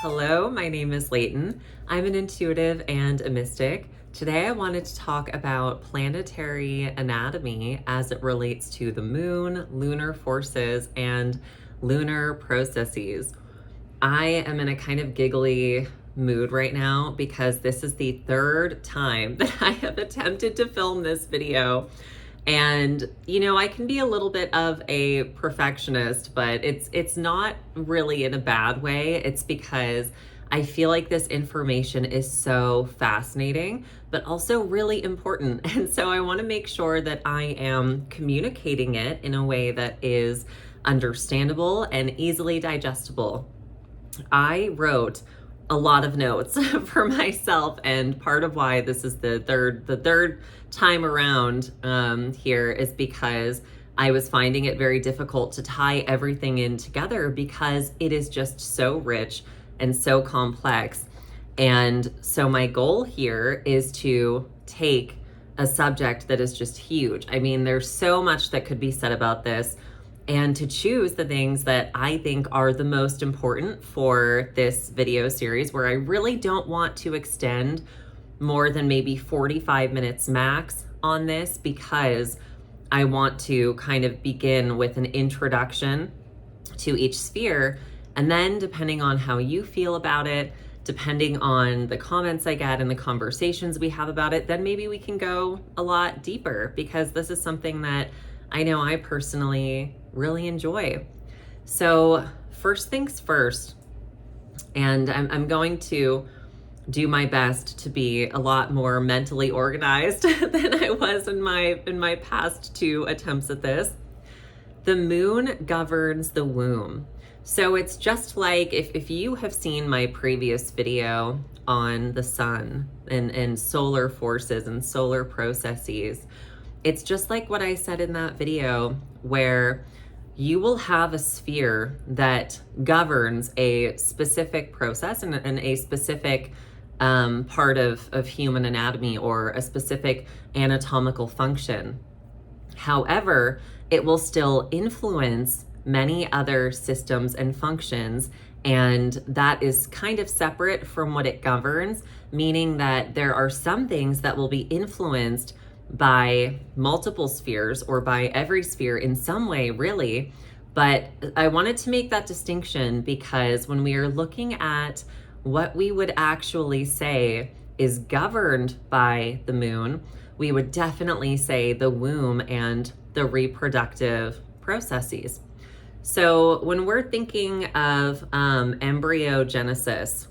Hello, my name is Layton. I'm an intuitive and a mystic. Today I wanted to talk about planetary anatomy as it relates to the moon, lunar forces, and lunar processes. I am in a kind of giggly mood right now because this is the third time that I have attempted to film this video. And, I can be a little bit of a perfectionist, but it's not really in a bad way. It's because I feel like this information is so fascinating, but also really important. And so I want to make sure that I am communicating it in a way that is understandable and easily digestible. I wrote a lot of notes for myself, and part of why this is the third time around here is because I was finding it very difficult to tie everything in together because it is just so rich and so complex. And so my goal here is to take a subject that is just huge. I mean, there's so much that could be said about this, and to choose the things that I think are the most important for this video series, where I really don't want to extend more than maybe 45 minutes max on this, because I want to kind of begin with an introduction to each sphere. And then depending on how you feel about it, depending on the comments I get and the conversations we have about it, then maybe we can go a lot deeper, because this is something that I know I personally really enjoy. So first things first, and I'm going to do my best to be a lot more mentally organized than I was in my past two attempts at this. The moon governs the womb. So it's just like if you have seen my previous video on the sun and solar forces and solar processes, it's just like what I said in that video, where you will have a sphere that governs a specific process and a specific part of human anatomy, or a specific anatomical function. However, it will still influence many other systems and functions, and that is kind of separate from what it governs, meaning that there are some things that will be influenced by multiple spheres, or by every sphere in some way, really. But I wanted to make that distinction because when we are looking at what we would actually say is governed by the moon, we would definitely say the womb and the reproductive processes. So when we're thinking of embryogenesis,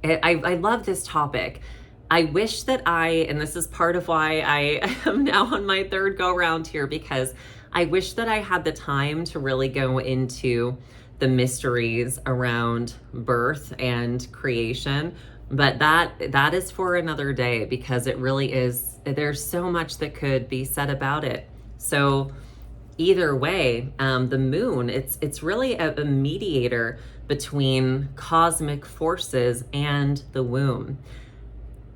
I love this topic. I wish that and this is part of why I am now on my third go round here, because I wish that I had the time to really go into the mysteries around birth and creation, but that is for another day, because it really is, there's so much that could be said about it. So either way, the moon, it's really a mediator between cosmic forces and the womb.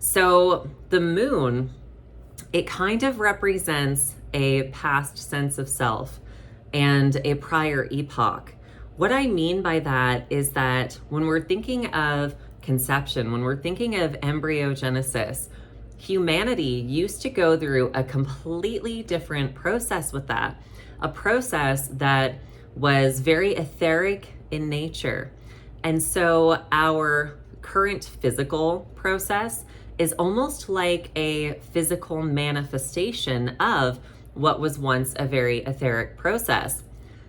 So the moon, it kind of represents a past sense of self and a prior epoch. What I mean by that is that when we're thinking of conception, when we're thinking of embryogenesis, humanity used to go through a completely different process with that, a process that was very etheric in nature. And so our current physical process is almost like a physical manifestation of what was once a very etheric process.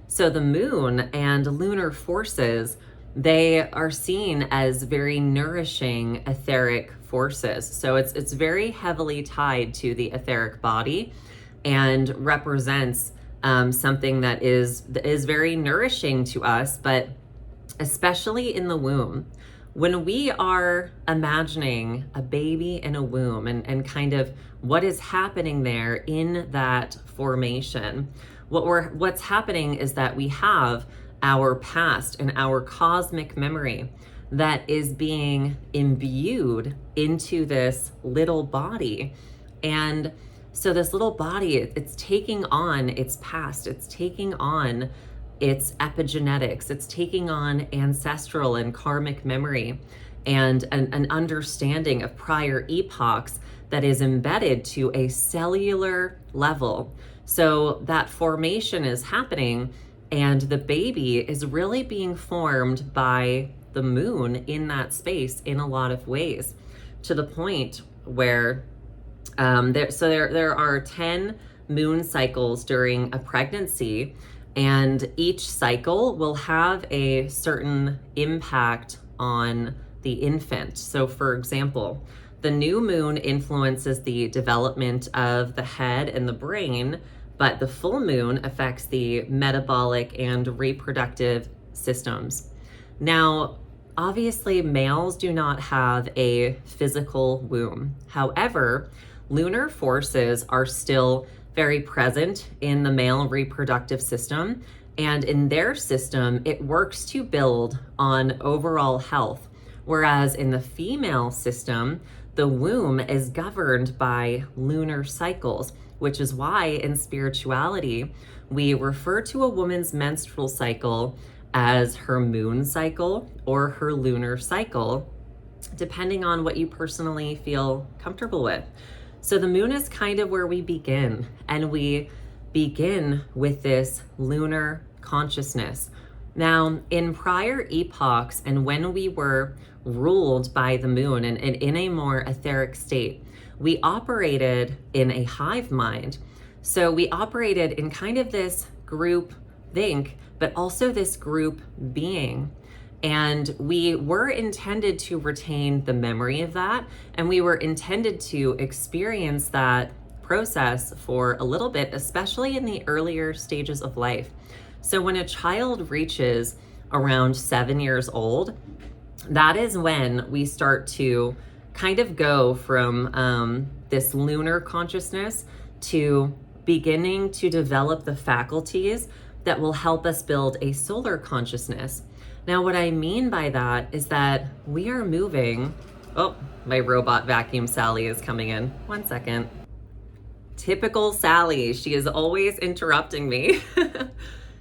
So the moon and lunar forces, they are seen as very nourishing etheric forces. So it's very heavily tied to the etheric body, and represents something that is very nourishing to us, but especially in the womb. When we are imagining a baby in a womb and kind of what is happening there in that formation, what's happening is that we have our past and our cosmic memory that is being imbued into this little body. And so this little body, it's taking on its past, it's taking on it's epigenetics, it's taking on ancestral and karmic memory and an understanding of prior epochs that is embedded to a cellular level. So that formation is happening, and the baby is really being formed by the moon in that space in a lot of ways, to the point where there are 10 moon cycles during a pregnancy, and each cycle will have a certain impact on the infant. So for example, the new moon influences the development of the head and the brain, but the full moon affects the metabolic and reproductive systems. Now, obviously, males do not have a physical womb. However, lunar forces are still very present in the male reproductive system, and in their system, it works to build on overall health. Whereas in the female system, the womb is governed by lunar cycles, which is why in spirituality, we refer to a woman's menstrual cycle as her moon cycle or her lunar cycle, depending on what you personally feel comfortable with. So the moon is kind of where we begin, and we begin with this lunar consciousness. Now, in prior epochs, and when we were ruled by the moon and in a more etheric state, we operated in a hive mind. So we operated in kind of this group think, but also this group being. And we were intended to retain the memory of that, and we were intended to experience that process for a little bit, especially in the earlier stages of life. So when a child reaches around 7 years old, that is when we start to kind of go from this lunar consciousness to beginning to develop the faculties that will help us build a solar consciousness. Now, what I mean by that is that we are moving. Oh, my robot vacuum Sally is coming in. 1 second. Typical Sally. She is always interrupting me.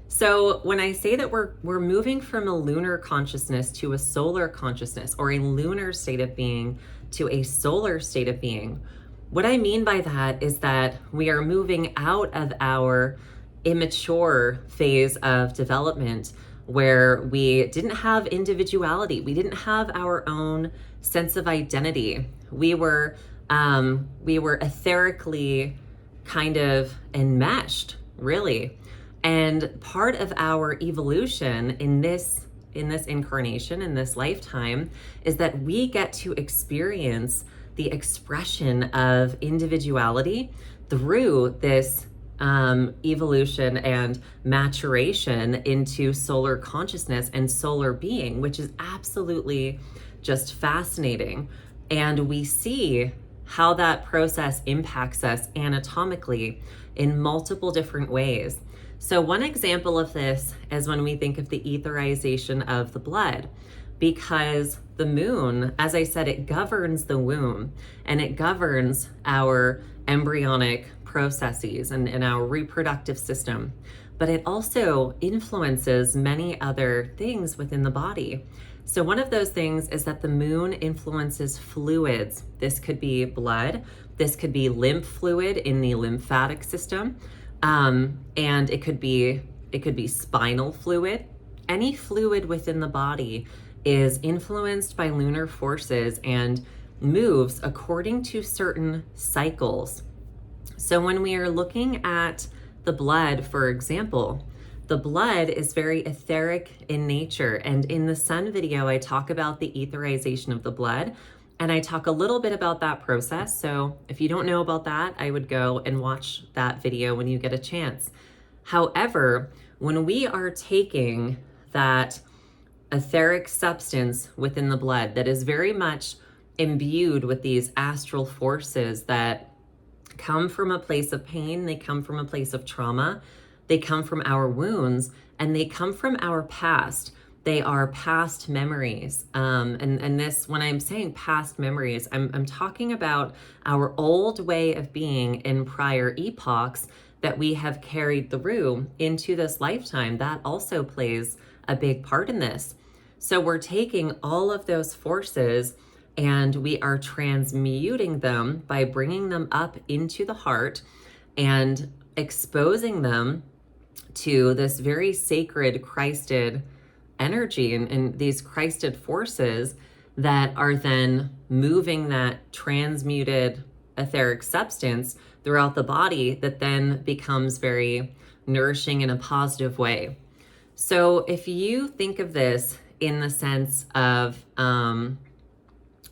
So when I say that we're moving from a lunar consciousness to a solar consciousness, or a lunar state of being to a solar state of being, what I mean by that is that we are moving out of our immature phase of development, where we didn't have individuality. We didn't have our own sense of identity. We were etherically kind of enmeshed, really. And part of our evolution in this incarnation, in this lifetime, is that we get to experience the expression of individuality through this evolution and maturation into solar consciousness and solar being, which is absolutely just fascinating. And we see how that process impacts us anatomically in multiple different ways. So one example of this is when we think of the etherization of the blood, because the moon, as I said, it governs the womb, and it governs our embryonic processes and our reproductive system, but it also influences many other things within the body. So one of those things is that the moon influences fluids. This could be blood, this could be lymph fluid in the lymphatic system, and it could be spinal fluid. Any fluid within the body is influenced by lunar forces and moves according to certain cycles. So when we are looking at the blood, for example, the blood is very etheric in nature. And in the sun video, I talk about the etherization of the blood, and I talk a little bit about that process. So if you don't know about that, I would go and watch that video when you get a chance. However, when we are taking that etheric substance within the blood that is very much imbued with these astral forces that come from a place of pain, they come from a place of trauma, they come from our wounds, and they come from our past. They are past memories. And this, when I'm saying past memories, I'm talking about our old way of being in prior epochs that we have carried through into this lifetime. That also plays a big part in this. So we're taking all of those forces and we are transmuting them by bringing them up into the heart and exposing them to this very sacred Christed energy and these Christed forces that are then moving that transmuted etheric substance throughout the body that then becomes very nourishing in a positive way. So if you think of this in the sense of,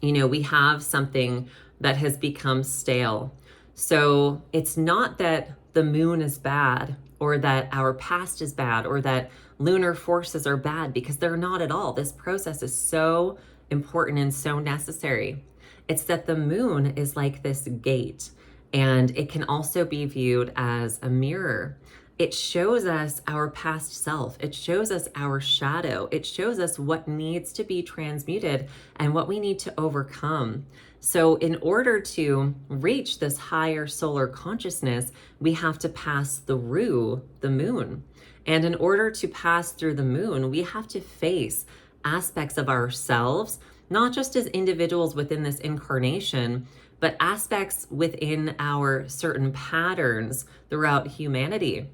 we have something that has become stale. So it's not that the moon is bad or that our past is bad or that lunar forces are bad, because they're not at all. This process is so important and so necessary. It's that the moon is like this gate, and it can also be viewed as a mirror. It shows us our past self. It shows us our shadow. It shows us what needs to be transmuted and what we need to overcome. So in order to reach this higher solar consciousness, we have to pass through the moon. And in order to pass through the moon, we have to face aspects of ourselves, not just as individuals within this incarnation, but aspects within our certain patterns throughout humanity.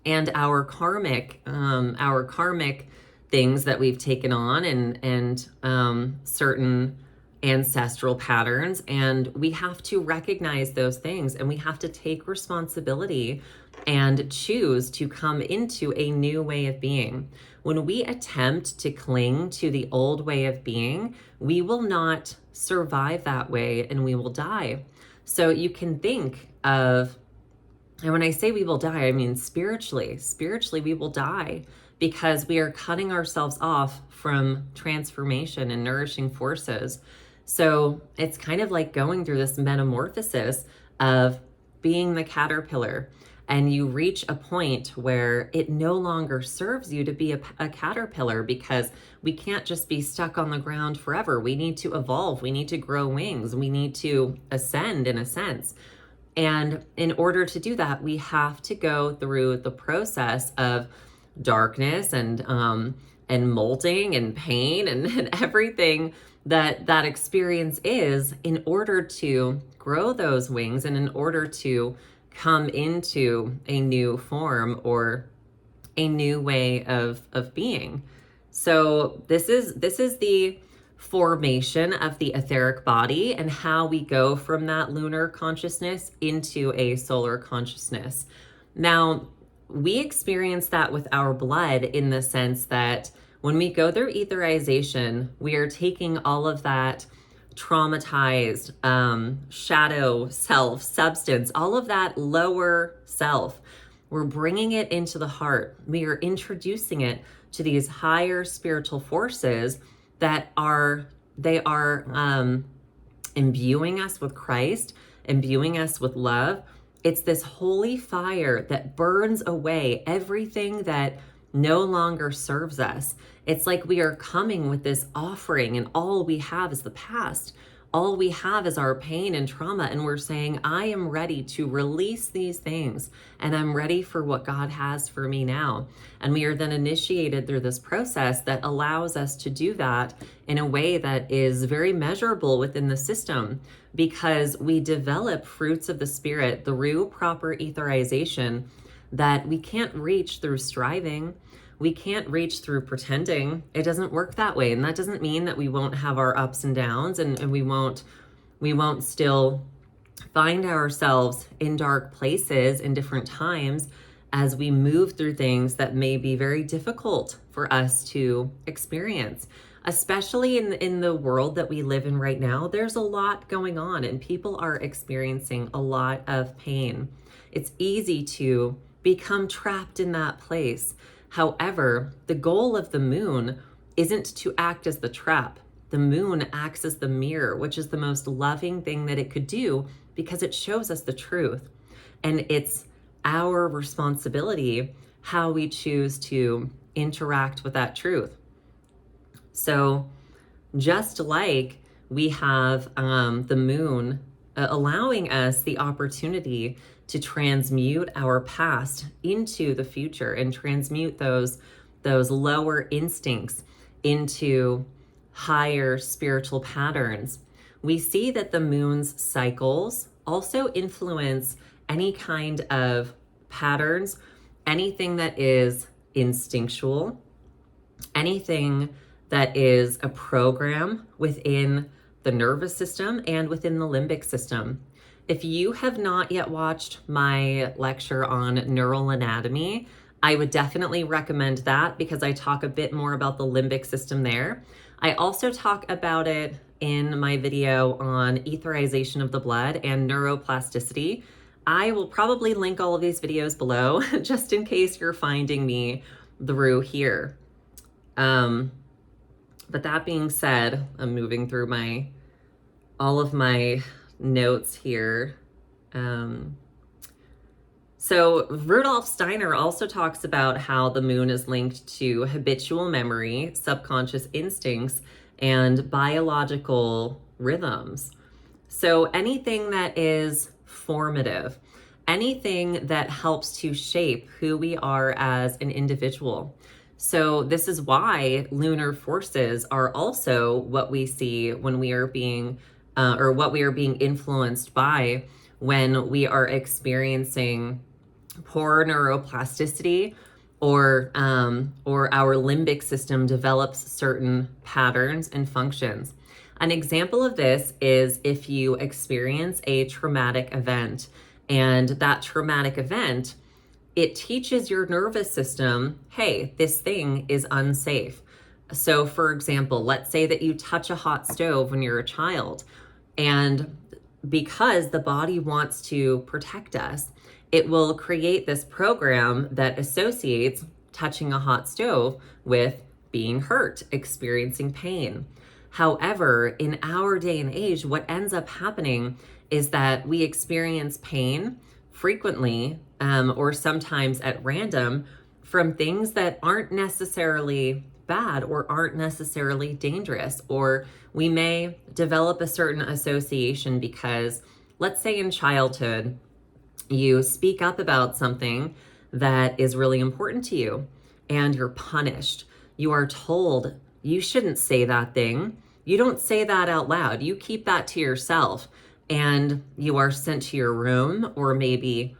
And our karmic things that we've taken on and certain ancestral patterns. And we have to recognize those things, and we have to take responsibility and choose to come into a new way of being. When we attempt to cling to the old way of being, we will not survive that way and we will die. So you can think of, and when I say we will die, I mean spiritually. Spiritually, we will die because we are cutting ourselves off from transformation and nourishing forces. So it's kind of like going through this metamorphosis of being the caterpillar, and you reach a point where it no longer serves you to be a caterpillar, because we can't just be stuck on the ground forever. We need to evolve. We need to grow wings. We need to ascend in a sense. And in order to do that, we have to go through the process of darkness and molting and pain and everything that experience is, in order to grow those wings and in order to come into a new form or a new way of being. So this is the formation of the etheric body and how we go from that lunar consciousness into a solar consciousness. Now, we experience that with our blood in the sense that when we go through etherization, we are taking all of that traumatized shadow self, substance, all of that lower self. We're bringing it into the heart. We are introducing it to these higher spiritual forces that are imbuing us with Christ, imbuing us with love. It's this holy fire that burns away everything that no longer serves us. It's like we are coming with this offering, and all we have is the past. All we have is our pain and trauma, and we're saying, I am ready to release these things, and I'm ready for what God has for me now. And we are then initiated through this process that allows us to do that in a way that is very measurable within the system, because we develop fruits of the Spirit through proper etherization that we can't reach through striving. We can't reach through pretending. It doesn't work that way. And that doesn't mean that we won't have our ups and downs, and we won't still find ourselves in dark places in different times as we move through things that may be very difficult for us to experience. Especially in the world that we live in right now, there's a lot going on and people are experiencing a lot of pain. It's easy to become trapped in that place. However, the goal of the moon isn't to act as the trap. The moon acts as the mirror, which is the most loving thing that it could do, because it shows us the truth. And it's our responsibility how we choose to interact with that truth. So just like we have the moon allowing us the opportunity to transmute our past into the future and transmute those lower instincts into higher spiritual patterns. We see that the moon's cycles also influence any kind of patterns, anything that is instinctual, anything that is a program within the nervous system and within the limbic system. If you have not yet watched my lecture on neural anatomy, I would definitely recommend that because I talk a bit more about the limbic system there. I also talk about it in my video on etherization of the blood and neuroplasticity. I will probably link all of these videos below just in case you're finding me through here. But that being said, I'm moving through all of my notes here. So Rudolf Steiner also talks about how the moon is linked to habitual memory, subconscious instincts, and biological rhythms. So anything that is formative, anything that helps to shape who we are as an individual. So this is why lunar forces are also what we see when we are being, or what we are being influenced by when we are experiencing poor neuroplasticity, or our limbic system develops certain patterns and functions. An example of this is if you experience a traumatic event, and that traumatic event, it teaches your nervous system, hey, this thing is unsafe. So for example, let's say that you touch a hot stove when you're a child, and because the body wants to protect us, it will create this program that associates touching a hot stove with being hurt, experiencing pain. However, in our day and age, what ends up happening is that we experience pain frequently, or sometimes at random, from things that aren't necessarily bad or aren't necessarily dangerous. Or we may develop a certain association because, let's say in childhood, you speak up about something that is really important to you and you're punished. You are told you shouldn't say that thing. You don't say that out loud. You keep that to yourself, and you are sent to your room, or maybe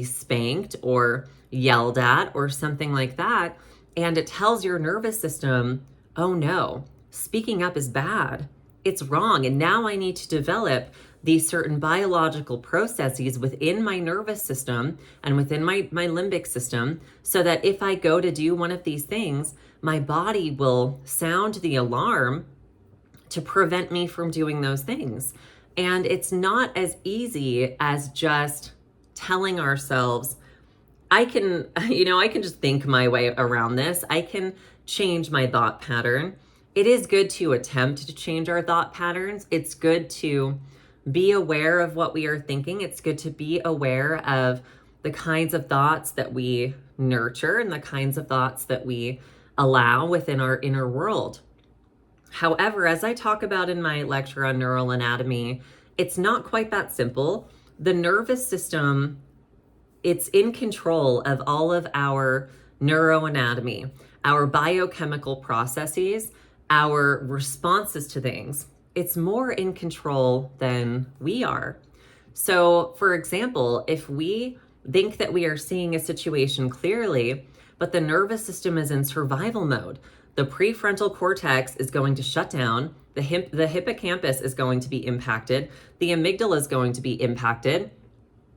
spanked or yelled at or something like that. And it tells your nervous system, oh no, speaking up is bad. It's wrong. And now I need to develop these certain biological processes within my nervous system and within my limbic system, so that if I go to do one of these things, my body will sound the alarm to prevent me from doing those things. And it's not as easy as just telling ourselves, I can just think my way around this. I can change my thought pattern. It is good to attempt to change our thought patterns. It's good to be aware of what we are thinking. It's good to be aware of the kinds of thoughts that we nurture and the kinds of thoughts that we allow within our inner world. However, as I talk about in my lecture on neural anatomy, it's not quite that simple. The nervous system, it's in control of all of our neuroanatomy, our biochemical processes, our responses to things. It's more in control than we are. So, for example, if we think that we are seeing a situation clearly, but the nervous system is in survival mode, the prefrontal cortex is going to shut down, the hippocampus is going to be impacted, the amygdala is going to be impacted,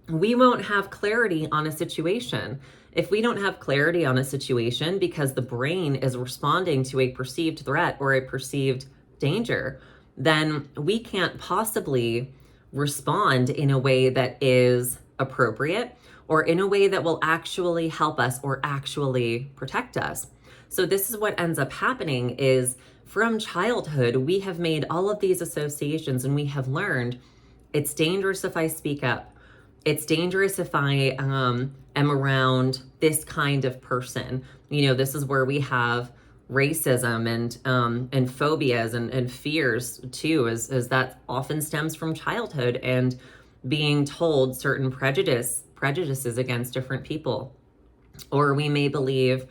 we won't have clarity on a situation. If we don't have clarity on a situation because the brain is responding to a perceived threat or a perceived danger, then we can't possibly respond in a way that is appropriate or in a way that will actually help us or actually protect us. So this is what ends up happening is from childhood, we have made all of these associations and we have learned it's dangerous if I speak up. It's dangerous if I am around this kind of person. This is where we have racism and phobias and fears too, as that often stems from childhood and being told certain prejudices against different people. Or we may believe,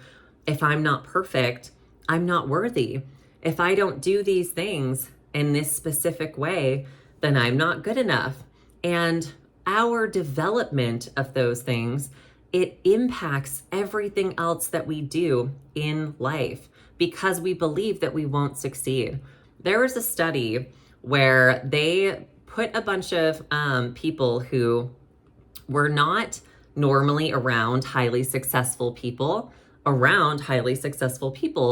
if I'm not perfect, I'm not worthy. If I don't do these things in this specific way, then I'm not good enough. And our development of those things, it impacts everything else that we do in life because we believe that we won't succeed. There was a study where they put a bunch of people who were not normally around highly successful people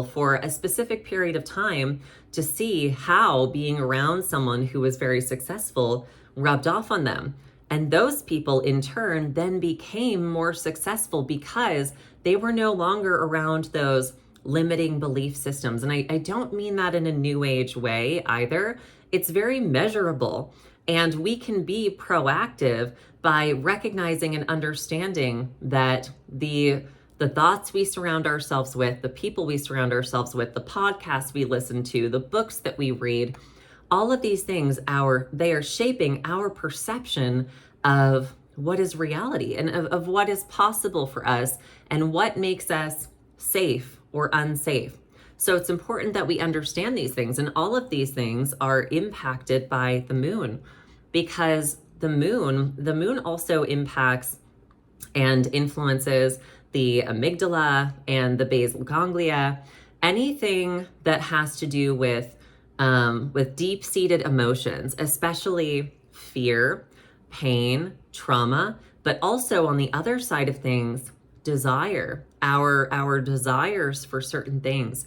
for a specific period of time to see how being around someone who was very successful rubbed off on them. And those people in turn then became more successful because they were no longer around those limiting belief systems. And I don't mean that in a new age way either. It's very measurable. And we can be proactive by recognizing and understanding that the thoughts we surround ourselves with, the people we surround ourselves with, the podcasts we listen to, the books that we read, all of these things, they are shaping our perception of what is reality and of what is possible for us and what makes us safe or unsafe. So it's important that we understand these things, and all of these things are impacted by the moon, because the moon also impacts and influences the amygdala and the basal ganglia, anything that has to do with deep-seated emotions, especially fear, pain, trauma, but also on the other side of things, desire, our desires for certain things.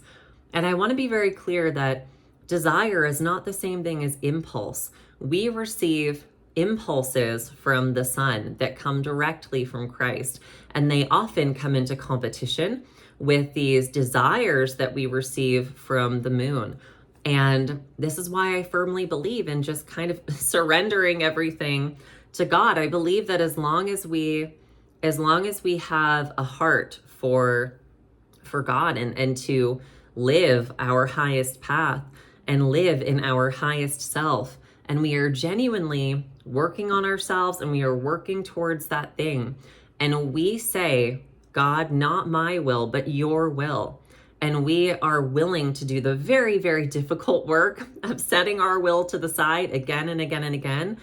And I want to be very clear that desire is not the same thing as impulse. We receive impulses from the sun that come directly from Christ, and they often come into competition with these desires that we receive from the moon. And this is why I firmly believe in just kind of surrendering everything to God. I believe that as long as we have a heart for God and to live our highest path and live in our highest self, and we are genuinely working on ourselves and we are working towards that thing, and we say, God, not my will, but your will, and we are willing to do the very, very difficult work of setting our will to the side again and again and again,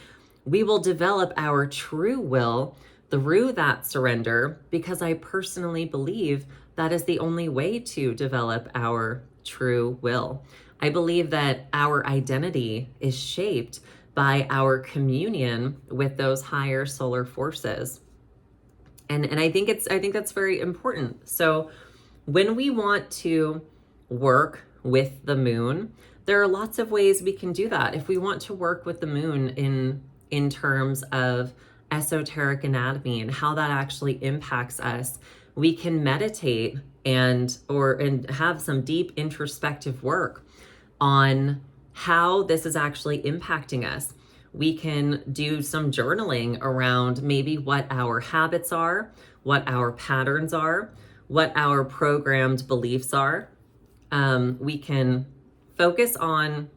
we will develop our true will through that surrender, because I personally believe that is the only way to develop our true will. I believe that our identity is shaped by our communion with those higher solar forces. And I think that's very important. So when we want to work with the moon, there are lots of ways we can do that. If we want to work with the moon in terms of esoteric anatomy and how that actually impacts us, we can meditate and have some deep introspective work on how this is actually impacting us. We can do some journaling around maybe what our habits are, what our patterns are, what our programmed beliefs are. We can focus on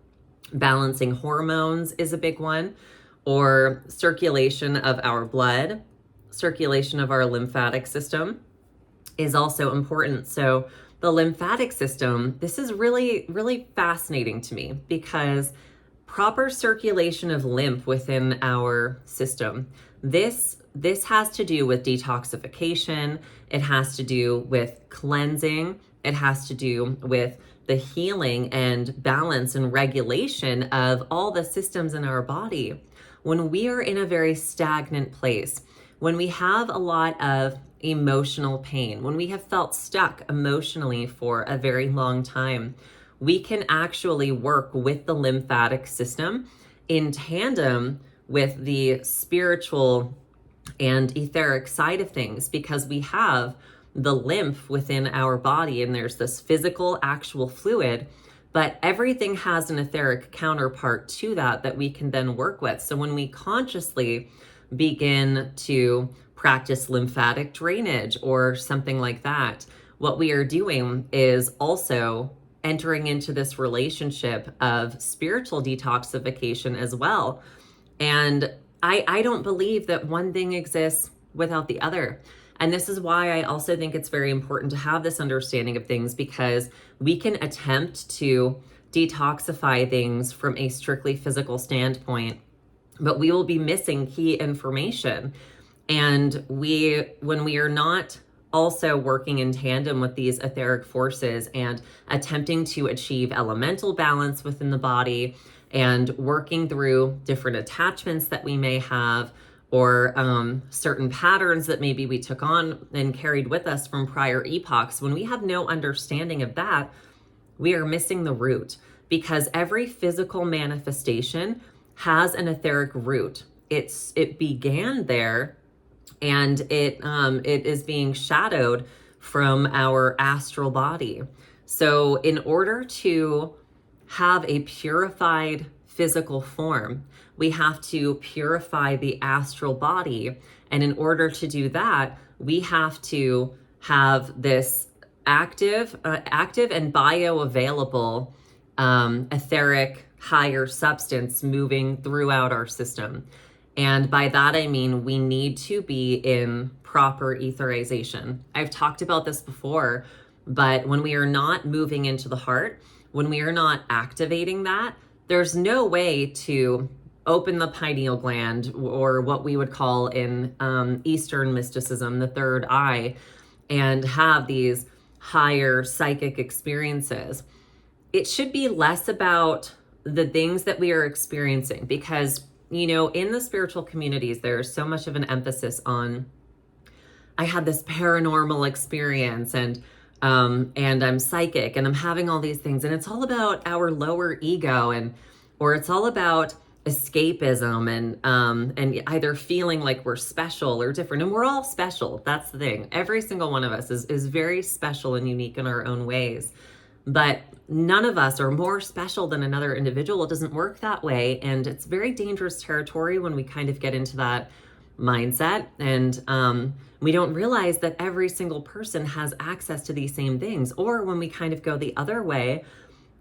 balancing hormones is a big one, or circulation of our blood, circulation of our lymphatic system is also important. So the lymphatic system, this is really, really fascinating to me, because proper circulation of lymph within our system, this has to do with detoxification, it has to do with cleansing, it has to do with the healing and balance and regulation of all the systems in our body. When we are in a very stagnant place, when we have a lot of emotional pain, when we have felt stuck emotionally for a very long time, we can actually work with the lymphatic system in tandem with the spiritual and etheric side of things, because we have the lymph within our body and there's this physical actual fluid, but everything has an etheric counterpart to that we can then work with. So when we consciously begin to practice lymphatic drainage or something like that, what we are doing is also entering into this relationship of spiritual detoxification as well. And I don't believe that one thing exists without the other. And this is why I also think it's very important to have this understanding of things, because we can attempt to detoxify things from a strictly physical standpoint, but we will be missing key information. And when we are not also working in tandem with these etheric forces and attempting to achieve elemental balance within the body and working through different attachments that we may have, or certain patterns that maybe we took on and carried with us from prior epochs, when we have no understanding of that, we are missing the root, because every physical manifestation has an etheric root. It began there, and it is being shadowed from our astral body. So in order to have a purified physical form, we have to purify the astral body. And in order to do that, we have to have this active and bioavailable etheric higher substance moving throughout our system. And by that, I mean, we need to be in proper etherization. I've talked about this before, but when we are not moving into the heart, when we are not activating that, there's no way to open the pineal gland, or what we would call in Eastern mysticism, the third eye, and have these higher psychic experiences. It should be less about the things that we are experiencing, because, you know, in the spiritual communities, there's so much of an emphasis on, I had this paranormal experience, and I'm psychic, and I'm having all these things, and it's all about our lower ego, or it's all about escapism, and either feeling like we're special or different. And we're all special. That's the thing. Every single one of us is very special and unique in our own ways. But none of us are more special than another individual. It doesn't work that way. And it's very dangerous territory when we kind of get into that mindset. And we don't realize that every single person has access to these same things. Or when we kind of go the other way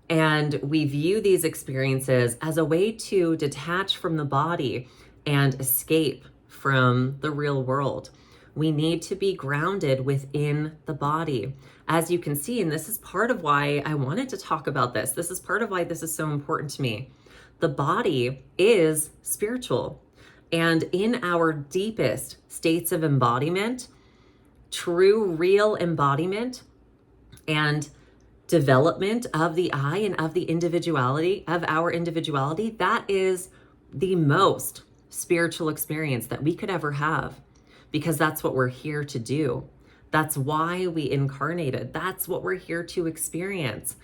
and we view these experiences as a way to detach from the body and escape from the real world. We need to be grounded within the body. As you can see, and this is part of why I wanted to talk about this. This is part of why this is so important to me. The body is spiritual. And in our deepest states of embodiment, true, real embodiment and development of the I and of the individuality, of our individuality, that is the most spiritual experience that we could ever have, because that's what we're here to do. That's why we incarnated. That's what we're here to experience.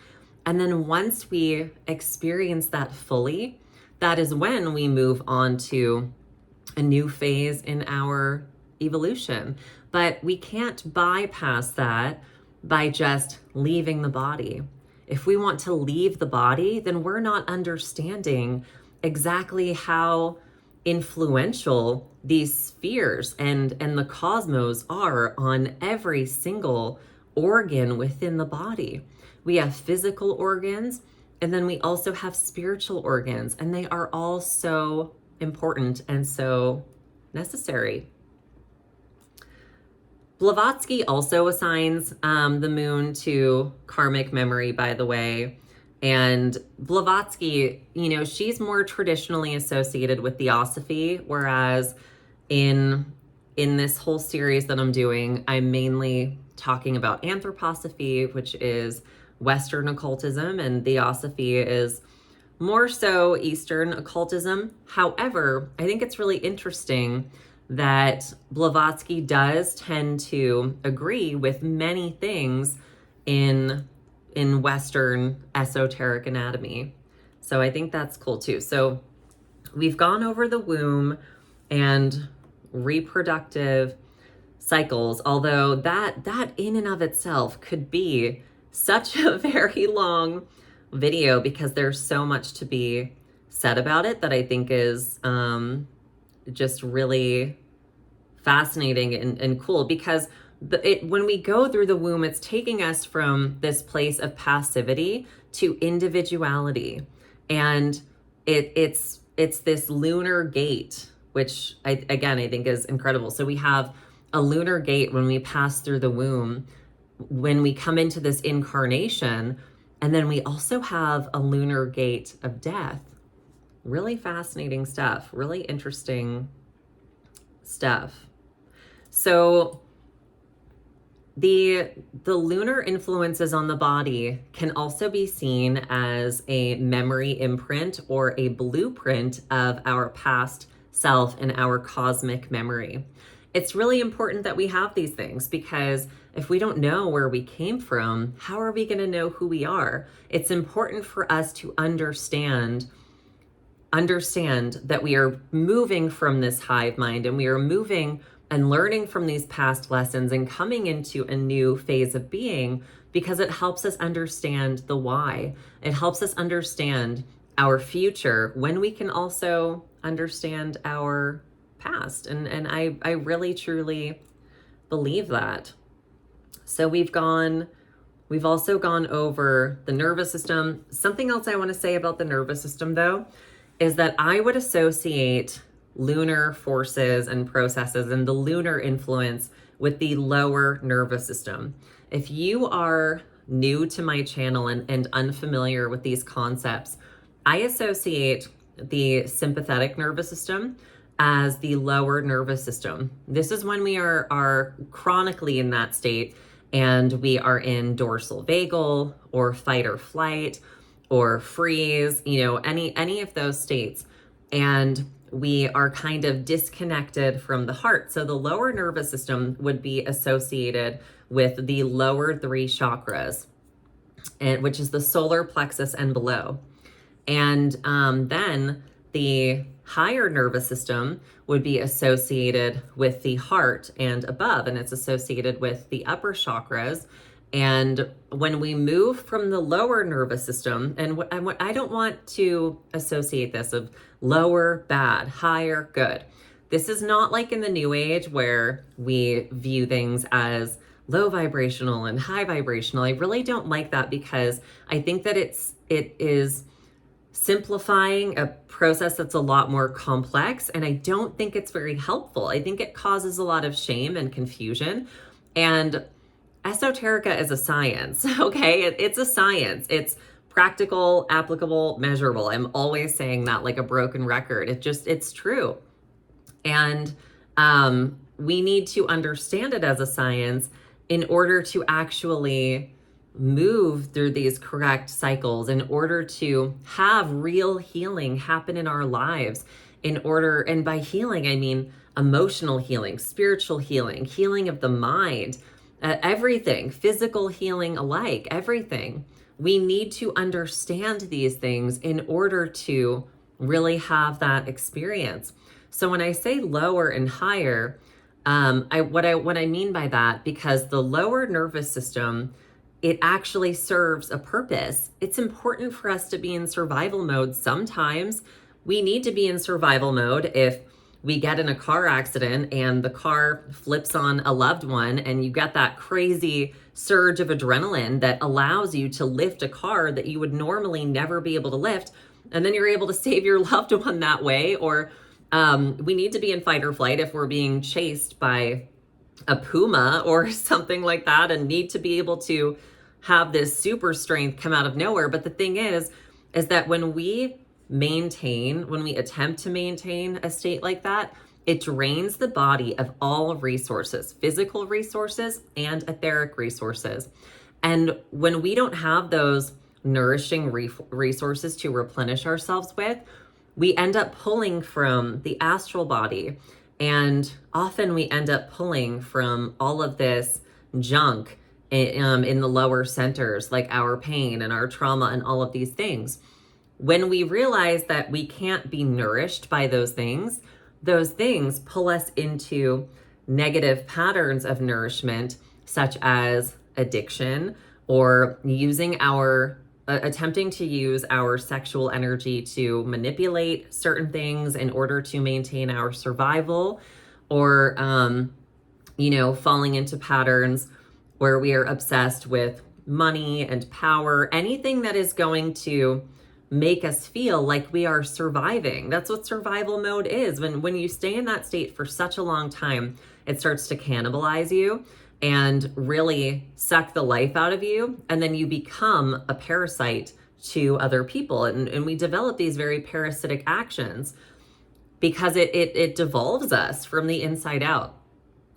And then once we experience that fully, that is when we move on to a new phase in our evolution. But we can't bypass that by just leaving the body. If we want to leave the body, then we're not understanding exactly how influential these spheres and the cosmos are on every single organ within the body. We have physical organs, and then we also have spiritual organs, and they are all so important and so necessary. Blavatsky also assigns the moon to karmic memory, by the way. And Blavatsky, you know, she's more traditionally associated with Theosophy, whereas in this whole series that I'm doing, I'm mainly talking about Anthroposophy, which is Western occultism, and Theosophy is more so Eastern occultism. However, I think it's really interesting that Blavatsky does tend to agree with many things in Western esoteric anatomy. So I think that's cool too. So we've gone over the womb and reproductive cycles, although that in and of itself could be such a very long video, because there's so much to be said about it that I think is just really fascinating and cool. Because when we go through the womb, it's taking us from this place of passivity to individuality. And it's this lunar gate, which I think is incredible. So we have a lunar gate when we pass through the womb, when we come into this incarnation, and then we also have a lunar gate of death. Really fascinating stuff, really interesting stuff. So the lunar influences on the body can also be seen as a memory imprint or a blueprint of our past self and our cosmic memory. It's really important that we have these things, because if we don't know where we came from, how are we going to know who we are? It's important for us to understand that we are moving from this hive mind, and we are moving and learning from these past lessons and coming into a new phase of being, because it helps us understand the why. It helps us understand our future when we can also understand our past. And I really truly believe that. So we've also gone over the nervous system. Something else I want to say about the nervous system, though, is that I would associate lunar forces and processes and the lunar influence with the lower nervous system. If you are new to my channel and unfamiliar with these concepts, I associate the sympathetic nervous system as the lower nervous system. This is when we are chronically in that state, and we are in dorsal vagal or fight or flight or freeze, any of those states. And we are kind of disconnected from the heart. So the lower nervous system would be associated with the lower 3 chakras, which is the solar plexus and below. And then the higher nervous system would be associated with the heart and above, and it's associated with the upper chakras. And when we move from the lower nervous system, and I don't want to associate this of lower, bad, higher, good. This is not like in the New Age where we view things as low vibrational and high vibrational. I really don't like that, because I think that it is simplifying a process that's a lot more complex, and I don't think it's very helpful. I think it causes a lot of shame and confusion. And esoterica is a science, okay? It's a science. It's practical, applicable, measurable. I'm always saying that like a broken record. It's true. And we need to understand it as a science in order to actually move through these correct cycles, in order to have real healing happen in our lives. And by healing, I mean emotional healing, spiritual healing, healing of the mind, everything, physical healing alike, everything. We need to understand these things in order to really have that experience. So when I say lower and higher, what I mean by that, because the lower nervous system, it actually serves a purpose. It's important for us to be in survival mode. Sometimes we need to be in survival mode if we get in a car accident and the car flips on a loved one, and you get that crazy surge of adrenaline that allows you to lift a car that you would normally never be able to lift. And then you're able to save your loved one that way. Or we need to be in fight or flight if we're being chased by a puma or something like that, and need to be able to have this super strength come out of nowhere. But the thing is that when we attempt to maintain a state like that, it drains the body of all resources, physical resources and etheric resources. And when we don't have those nourishing resources to replenish ourselves with, we end up pulling from the astral body. And often we end up pulling from all of this junk in the lower centers, like our pain and our trauma and all of these things. When we realize that we can't be nourished by those things pull us into negative patterns of nourishment, such as addiction, or attempting to use our sexual energy to manipulate certain things in order to maintain our survival, or falling into patterns where we are obsessed with money and power, anything that is going to make us feel like we are surviving. That's what survival mode is. When you stay in that state for such a long time, it starts to cannibalize you and really suck the life out of you. And then you become a parasite to other people. And we develop these very parasitic actions because it devolves us from the inside out.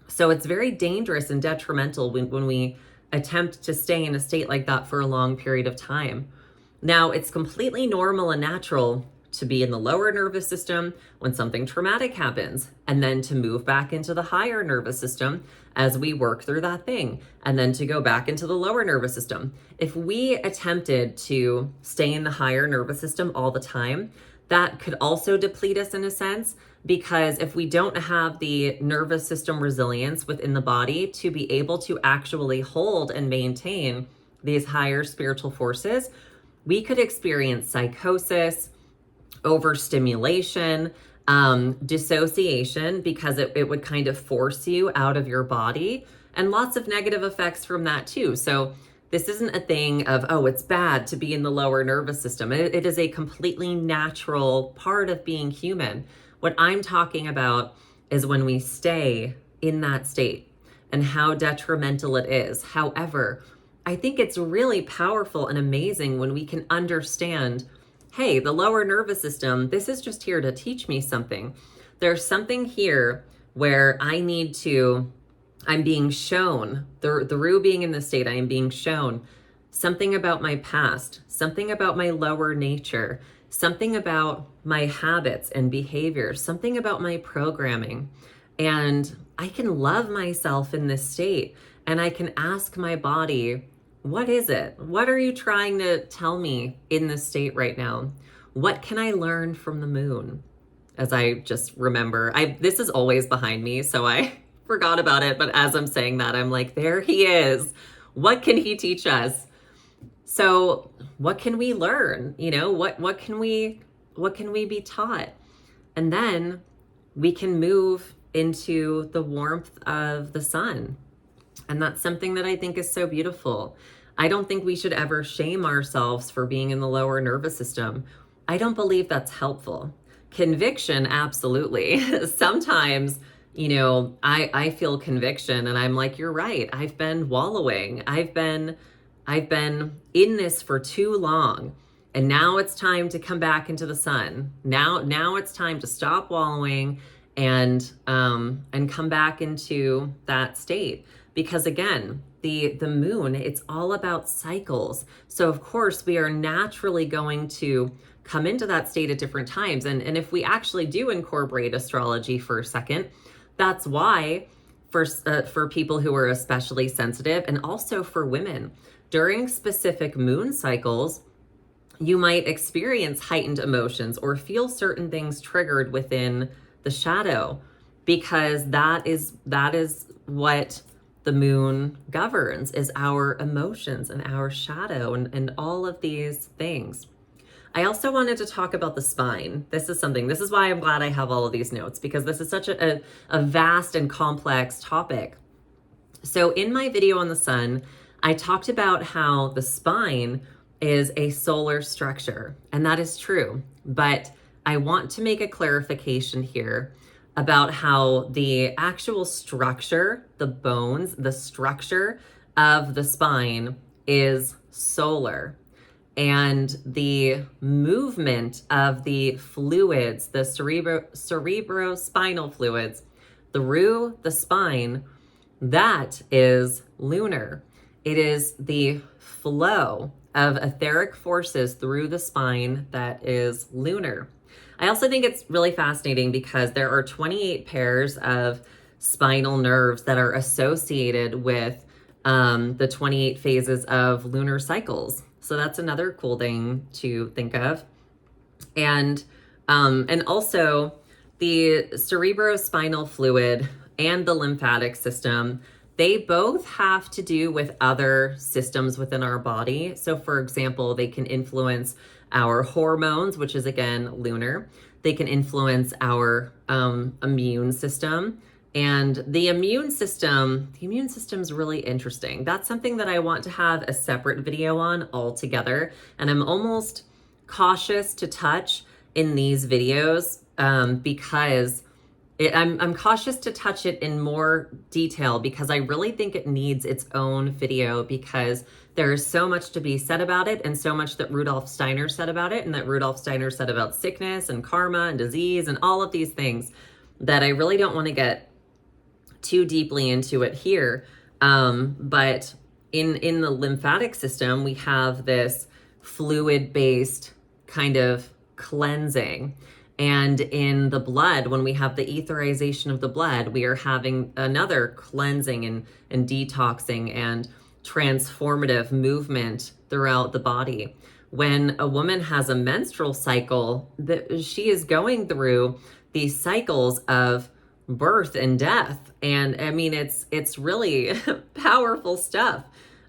So it's very dangerous and detrimental when we attempt to stay in a state like that for a long period of time. Now, it's completely normal and natural to be in the lower nervous system when something traumatic happens, and then to move back into the higher nervous system as we work through that thing, and then to go back into the lower nervous system. If we attempted to stay in the higher nervous system all the time, that could also deplete us in a sense, because if we don't have the nervous system resilience within the body to be able to actually hold and maintain these higher spiritual forces, we could experience psychosis, overstimulation, dissociation, because it would kind of force you out of your body, and lots of negative effects from that too. So this isn't a thing of, oh, it's bad to be in the lower nervous system. It is a completely natural part of being human. What I'm talking about is when we stay in that state and how detrimental it is. However, I think it's really powerful and amazing when we can understand, hey, the lower nervous system, this is just here to teach me something. There's something here where I'm being shown, through being in this state, I am being shown something about my past, something about my lower nature, something about my habits and behaviors, something about my programming. And I can love myself in this state, and I can ask my body, what is it? What are you trying to tell me in this state right now? What can I learn from the moon? As I just remember, this is always behind me, so I forgot about it. But as I'm saying that, I'm like, there he is. What can he teach us? So what can we learn? What can we be taught? And then we can move into the warmth of the sun. And that's something that I think is so beautiful. I don't think we should ever shame ourselves for being in the lower nervous system. I don't believe that's helpful. Conviction, absolutely. Sometimes, I feel conviction and I'm like, you're right. I've been wallowing. I've been in this for too long. And now it's time to come back into the sun. Now it's time to stop wallowing and come back into that state. Because again, the moon, it's all about cycles. So of course we are naturally going to come into that state at different times. And if we actually do incorporate astrology for a second, that's why for people who are especially sensitive, and also for women, during specific moon cycles, you might experience heightened emotions or feel certain things triggered within the shadow, because that is what the moon governs, is our emotions and our shadow and all of these things. I also wanted to talk about the spine. This is why I'm glad I have all of these notes, because this is such a vast and complex topic. So in my video on the sun, I talked about how the spine is a solar structure, and that is true. But I want to make a clarification here about how the actual structure, the bones, the structure of the spine is solar. And the movement of the fluids, the cerebrospinal fluids through the spine, that is lunar. It is the flow of etheric forces through the spine that is lunar. I also think it's really fascinating because there are 28 pairs of spinal nerves that are associated with the 28 phases of lunar cycles. So that's another cool thing to think of. And also the cerebrospinal fluid and the lymphatic system, they both have to do with other systems within our body. So for example, they can influence our hormones, which is again lunar. They can influence our immune system And the immune system is really interesting. That's something that I want to have a separate video on altogether. And I'm almost cautious to touch in these videos because I'm cautious to touch it in more detail because I really think it needs its own video, because there is so much to be said about it, and so much that Rudolf Steiner said about it, and that Rudolf Steiner said about sickness and karma and disease and all of these things, that I really don't want to get too deeply into it here. But in the lymphatic system, we have this fluid-based kind of cleansing. And in the blood, when we have the etherization of the blood, we are having another cleansing and detoxing and transformative movement throughout the body. When a woman has a menstrual cycle, she is going through these cycles of birth and death. And I mean, it's really powerful stuff.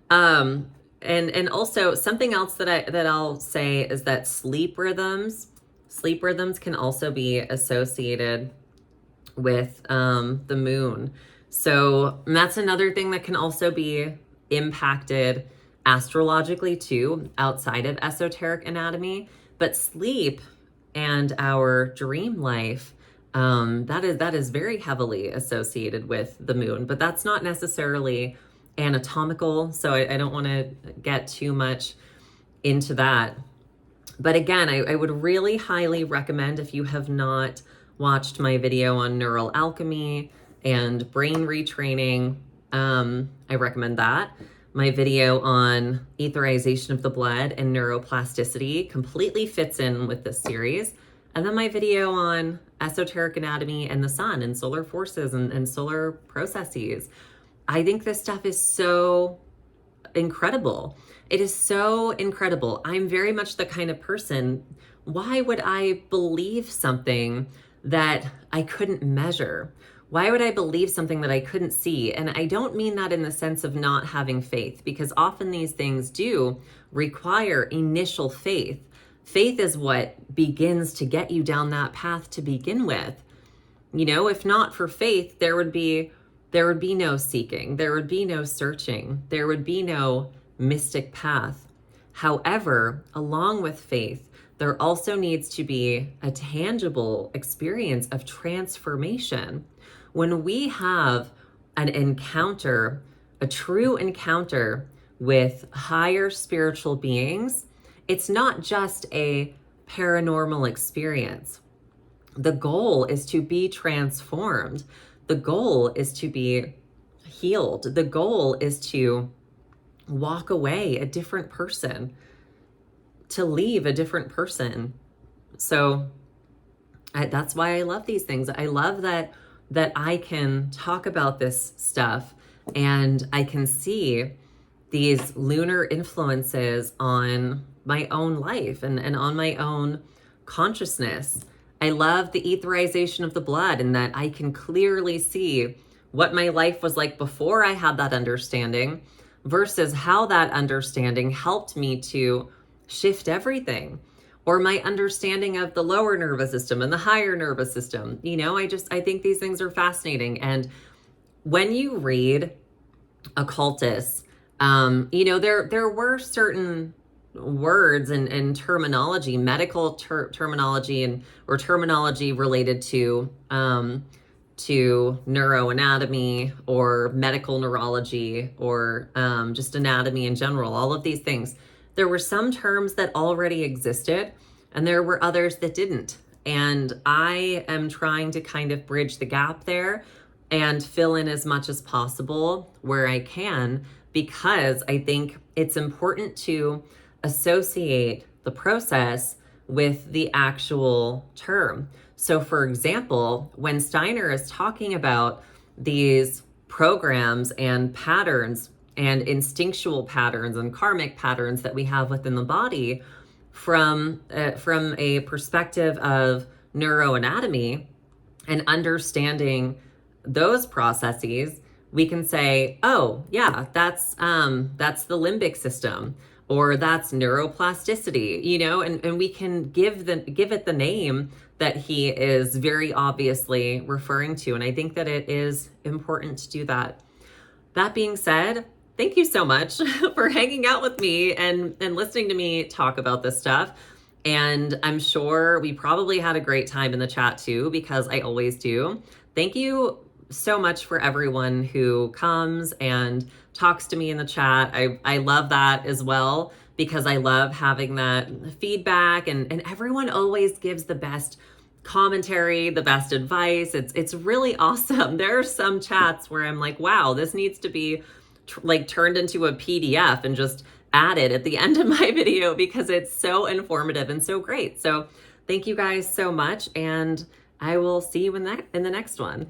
And also something else that I'll say is that sleep rhythms can also be associated with the moon. So that's another thing that can also be impacted astrologically too, outside of esoteric anatomy. But sleep and our dream life, that is very heavily associated with the moon, but that's not necessarily anatomical. So I don't want to get too much into that. But again, I would really highly recommend, if you have not watched my video on neural alchemy and brain retraining, I recommend that. My video on etherization of the blood and neuroplasticity completely fits in with this series. And then my video on esoteric anatomy and the sun and solar forces and solar processes. I think this stuff is so incredible. It is so incredible. I'm very much the kind of person, why would I believe something that I couldn't measure? Why would I believe something that I couldn't see? And I don't mean that in the sense of not having faith, because often these things do require initial faith. Faith is what begins to get you down that path to begin with. You know, if not for faith, there would be no seeking, there would be no searching, there would be no mystic path. However, along with faith, there also needs to be a tangible experience of transformation. When we have an encounter, a true encounter with higher spiritual beings, it's not just a paranormal experience. The goal is to be transformed. The goal is to be healed. The goal is to walk away a different person, to leave a different person. So that's why I love these things. I love that I can talk about this stuff and I can see these lunar influences on my own life and on my own consciousness. I love the etherization of the blood, and that I can clearly see what my life was like before I had that understanding versus how that understanding helped me to shift everything, or my understanding of the lower nervous system and the higher nervous system. You know, I think these things are fascinating. And when you read occultists, you know, there were certain words and terminology, medical terminology or terminology related to neuroanatomy or medical neurology or just anatomy in general, all of these things. There were some terms that already existed and there were others that didn't. And I am trying to kind of bridge the gap there and fill in as much as possible where I can, because I think it's important to associate the process with the actual term. So for example, when Steiner is talking about these programs and patterns and instinctual patterns and karmic patterns that we have within the body from a perspective of neuroanatomy and understanding those processes, we can say, oh yeah, that's the limbic system, or that's neuroplasticity, you know, and we can give it the name that he is very obviously referring to. And I think that it is important to do that. That being said, thank you so much for hanging out with me and listening to me talk about this stuff. And I'm sure we probably had a great time in the chat too, because I always do. Thank you so much for everyone who comes and talks to me in the chat. I love that as well, because I love having that feedback, and everyone always gives the best commentary, the best advice. It's really awesome. There are some chats where I'm like, wow, this needs to be like turned into a PDF and just added at the end of my video, because it's so informative and so great. So thank you guys so much, and I will see you in the next one.